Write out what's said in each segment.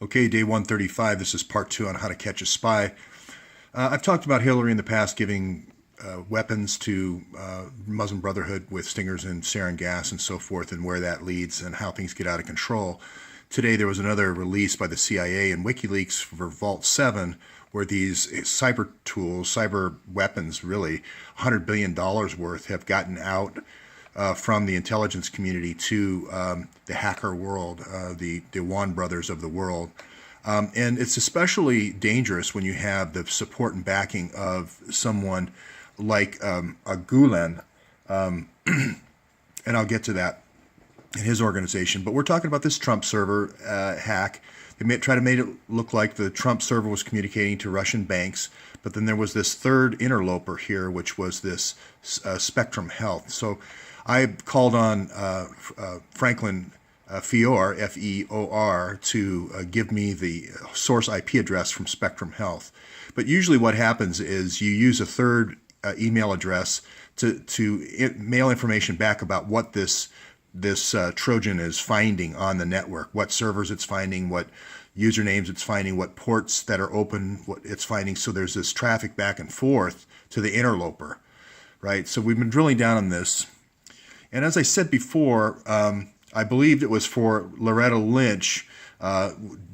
Okay, day 135. This is part 2 on how to catch a spy. I've talked about Hillary in the past giving weapons to Muslim Brotherhood with stingers and sarin gas and so forth, and where that leads and how things get out of control. Today there was another release by the CIA and WikiLeaks for Vault 7, where these cyber tools, cyber weapons, really $100 billion worth, have gotten out from the intelligence community to the hacker world, the Awan brothers of the world. And it's especially dangerous when you have the support and backing of someone like a Gulen, and I'll get to that in his organization. But we're talking about this Trump server hack. They try to make it look like the Trump server was communicating to Russian banks, but then there was this third interloper here, which was this Spectrum Health. So I called on Franklin Feor, F-E-O-R, to give me the source IP address from Spectrum Health. But usually what happens is you use a third email address to mail information back about what this Trojan is finding on the network, what servers it's finding, what usernames it's finding, what ports that are open, what it's finding. So there's this traffic back and forth to the interloper, right? So we've been drilling down on this. And as I said before, I believed it was for Loretta Lynch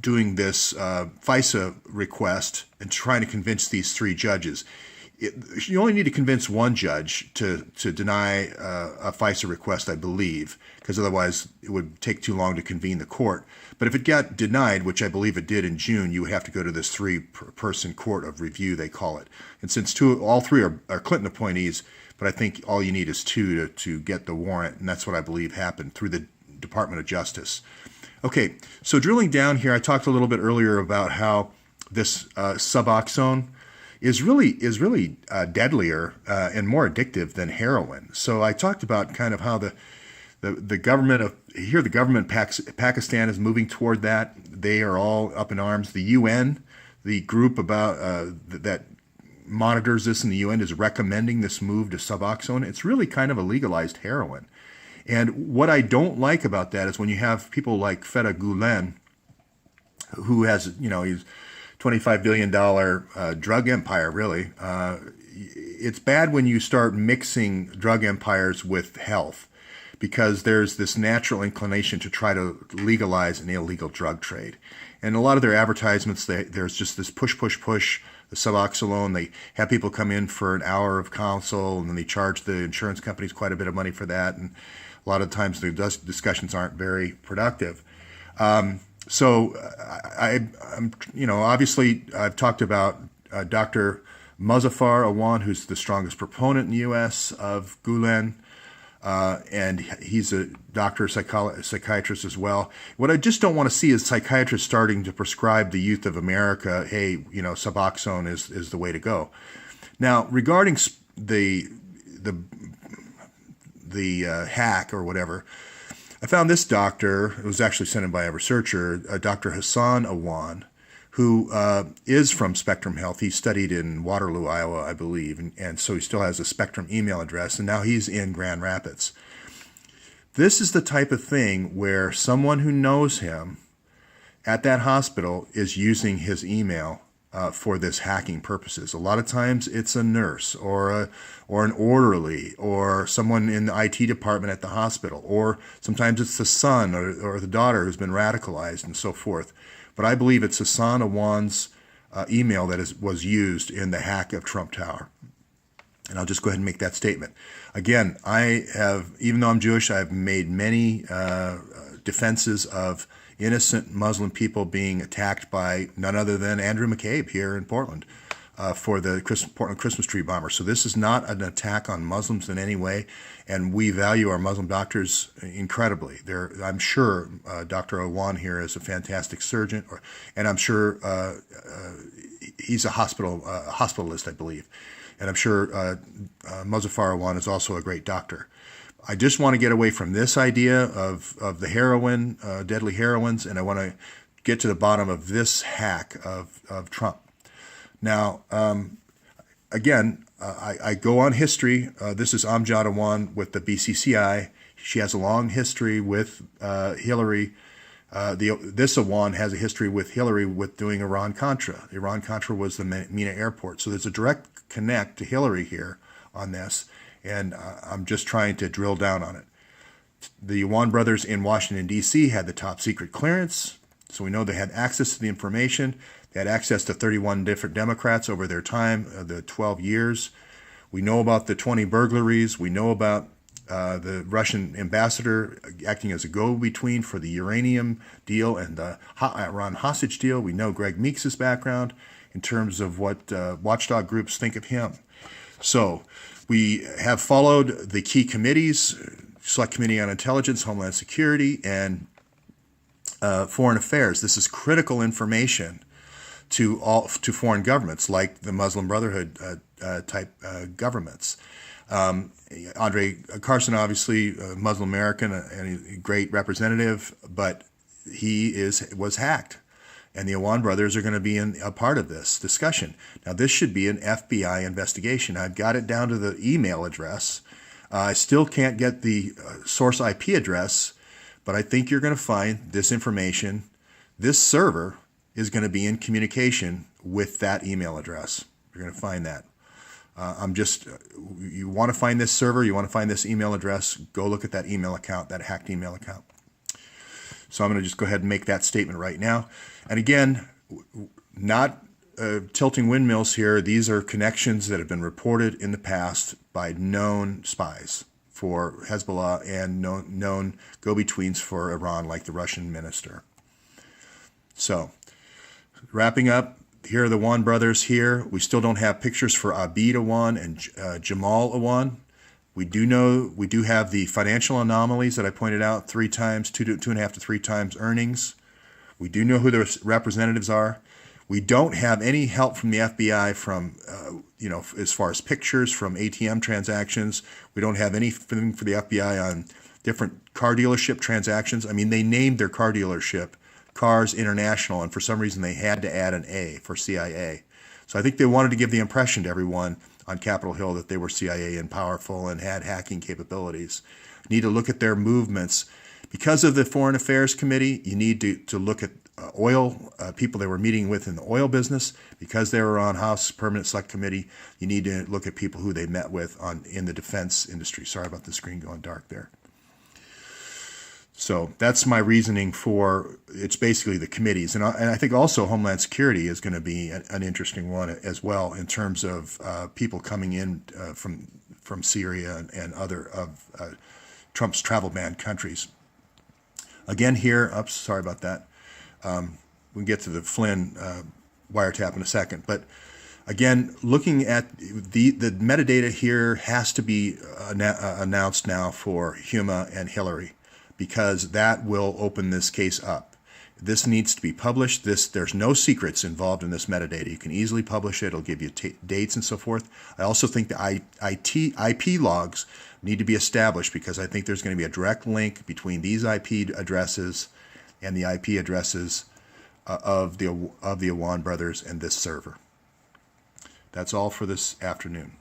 doing this FISA request and trying to convince these three judges. You only need to convince one judge to deny a FISA request, I believe, because otherwise it would take too long to convene the court. But if it got denied, which I believe it did in June, you would have to go to this three-person court of review, they call it. And since all three are Clinton appointees, but I think all you need is two to get the warrant, and that's what I believe happened through the Department of Justice. Okay, so drilling down here, I talked a little bit earlier about how this Suboxone is really deadlier and more addictive than heroin. So I talked about kind of how the government Pakistan is moving toward that. They are all up in arms. The UN, the group about that monitors this in the UN, is recommending this move to Suboxone. It's really kind of a legalized heroin. And what I don't like about that is when you have people like Fethullah Gulen, who has, he's $25 billion drug empire, really. It's bad when you start mixing drug empires with health, because there's this natural inclination to try to legalize an illegal drug trade. And a lot of their advertisements, there's just this push, the Suboxone. They have people come in for an hour of counsel, and then they charge the insurance companies quite a bit of money for that. And a lot of times the discussions aren't very productive. So I'm obviously I've talked about Dr. Muzaffar Awan, who's the strongest proponent in the U.S. of Gulen, and he's a doctor, psychiatrist as well. What I just don't want to see is psychiatrists starting to prescribe the youth of America, hey, Suboxone is the way to go. Now, regarding the hack or whatever, I found this doctor. It was actually sent in by a researcher, Dr. Hassan Awan, who is from Spectrum Health. He studied in Waterloo, Iowa, I believe, and so he still has a Spectrum email address, and now he's in Grand Rapids. This is the type of thing where someone who knows him at that hospital is using his email for this hacking purposes. A lot of times it's a nurse or an orderly or someone in the IT department at the hospital, or sometimes it's the son or the daughter who's been radicalized and so forth. But I believe it's Hassan Awan's email that was used in the hack of Trump Tower. And I'll just go ahead and make that statement. Again, even though I'm Jewish, I've made many defenses of innocent Muslim people being attacked by none other than Andrew McCabe here in Portland for the Portland Christmas tree bomber. So this is not an attack on Muslims in any way, and we value our Muslim doctors incredibly. I'm sure Dr. Awan here is a fantastic surgeon, and I'm sure he's a hospitalist, I believe. And I'm sure Muzaffar Awan is also a great doctor. I just want to get away from this idea of the heroin, deadly heroines, and I want to get to the bottom of this hack of Trump. Now, again, I go on history. This is Amjad Awan with the BCCI. She has a long history with Hillary This Awan has a history with Hillary with doing Iran-Contra. Iran-Contra was the Mina airport. So there's a direct connect to Hillary here on this, and I'm just trying to drill down on it. The Awan brothers in Washington, D.C. had the top secret clearance, so we know they had access to the information. They had access to 31 different Democrats over their time, the 12 years. We know about the 20 burglaries. We know about the Russian ambassador acting as a go-between for the uranium deal and the Iran hostage deal. We know Greg Meeks' background in terms of what watchdog groups think of him. So we have followed the key committees, Select Committee on Intelligence, Homeland Security, and Foreign Affairs. This is critical information to foreign governments like the Muslim Brotherhood type governments. Andre Carson, obviously Muslim American and a great representative, but he was hacked, and the Awan brothers are going to be a part of this discussion. Now, this should be an FBI investigation. I've got it down to the email address. I still can't get the source IP address, but I think you're going to find this information. This server is going to be in communication with that email address. You're going to find that. You want to find this server, you want to find this email address, go look at that email account, that hacked email account. So I'm going to just go ahead and make that statement right now. And again, not tilting windmills here. These are connections that have been reported in the past by known spies for Hezbollah and known go-betweens for Iran, like the Russian minister. So, wrapping up, here are the Awan brothers here. We still don't have pictures for Abid Awan and Jamal Awan. We do have the financial anomalies that I pointed out 3 times, 2.5 to 3 times earnings. We do know who their representatives are. We don't have any help from the FBI from, as far as pictures from ATM transactions. We don't have anything for the FBI on different car dealership transactions. I mean, they named their car dealership Cars International, and for some reason they had to add an A for CIA. So I think they wanted to give the impression to everyone on Capitol Hill that they were CIA and powerful and had hacking capabilities. You need to look at their movements. Because of the Foreign Affairs Committee, you need to look at oil, people they were meeting with in the oil business. Because they were on House Permanent Select Committee, you need to look at people who they met with in the defense industry. Sorry about the screen going dark there. So that's my reasoning for it's basically the committees. And I think also Homeland Security is going to be an interesting one as well in terms of people coming in from Syria and other of Trump's travel ban countries. Again here, sorry about that. We can get to the Flynn wiretap in a second. But again, looking at the metadata here has to be announced now for Huma and Hillary, because that will open this case up. This needs to be published. There's no secrets involved in this metadata. You can easily publish it. It'll give you dates and so forth. I also think the IP logs need to be established, because I think there's going to be a direct link between these IP addresses and the IP addresses of the Awan brothers and this server. That's all for this afternoon.